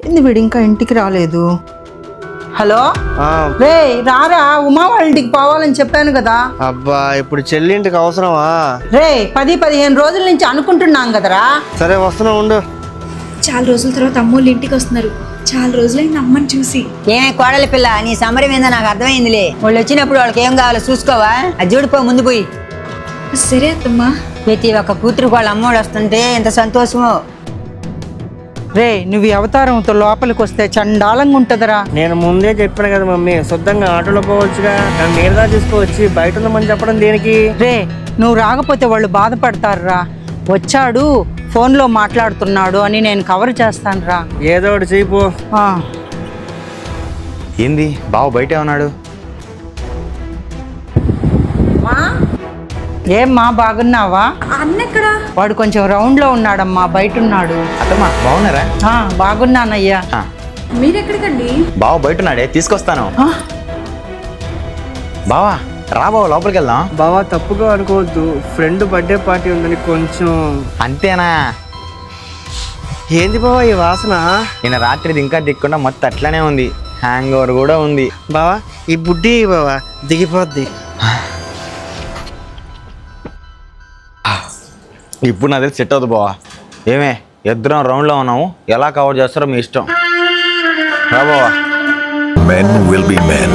ఏంది వీడు ఇంకా ఇంటికి రాలేదు? హలో రే రారా, ఉమా వాళ్ళ ఇంటికి పోవాలని చెప్పాను కదా. అబ్బా ఇప్పుడు చెల్లింటికి అవసరమా? రే 10-15 రోజుల నుంచి అనుకుంటున్నాం కదరా. సరే వస్తున్నా ఉండు. చాలా రోజుల తర్వాత అమ్మోళ్ళు ఇంటికి వస్తున్నారు. చాలా రోజులైంది అమ్మని చూసి. ఏమే కోడలి పిల్ల, నీ సమరం ఏందో నాకు అర్థమైందిలే. వాళ్ళు వచ్చినప్పుడు వాళ్ళకి ఏం కావాలో చూసుకోవా? అది చూడిపో ముందు పోయి. సరే అత్తమ్మా. ప్రతి ఒక్క కూతురు వాళ్ళ అమ్మోడు వస్తుంటే ఎంత సంతోషమో. రే నువ్వు ఈ అవతారంతో లోపలికి వస్తే చండాలంగా ఉంటదరా. నేను ముందే చెప్పాను కదా మమ్మీ, శుద్ధంగా ఆటోలో పోవచ్చుగా, నన్ను నేరుగా తీసుకువచ్చి బయట ఉండమని చెప్పడం దేనికి? రే నువ్వు రాకపోతే వాళ్ళు బాధపడతారురా. వచ్చాడు ఫోన్లో మాట్లాడుతున్నాడు అని నేను కవర్ చేస్తానురా. ఏదో ఒకటి చేయిపో. ఏంది బావ బయటే ఉన్నాడు? ఏమ్మా బాగున్నావా? అన్నెక్కడా? వాడు కొంచెం రౌండ్ లో ఉన్నాడమ్మా, బయట ఉన్నాడు. అత్తమ్మా బాగున్నారా? బాగున్నానయ్యా. మీరెక్కడికండి? బావ బయట ఉన్నాడే, తీసుకొస్తాను. బావా రా బావ, లోపలికి వెళ్దాం. బావా తప్పుగా అనుకోవద్దు, ఫ్రెండ్ బర్త్డే పార్టీ ఉందని కొంచెం. అంతేనా? ఏంది బావా ఈ వాసన? నిన్న రాత్రిది ఇంకా దిక్కుండా మొత్తం అట్లానే ఉంది, హ్యాంగ్ ఓవర్ కూడా ఉంది. బావా ఈ బుడ్డి బావా దిగిపోద్ది. ఇప్పుడు నా దగ్గర సెట్ అవుతుంది బావా. ఏమే ఇద్దరం రౌండ్లో ఉన్నాము, ఎలా కవర్ చేస్తారో మీ ఇష్టం. రా బావా. Men will be men.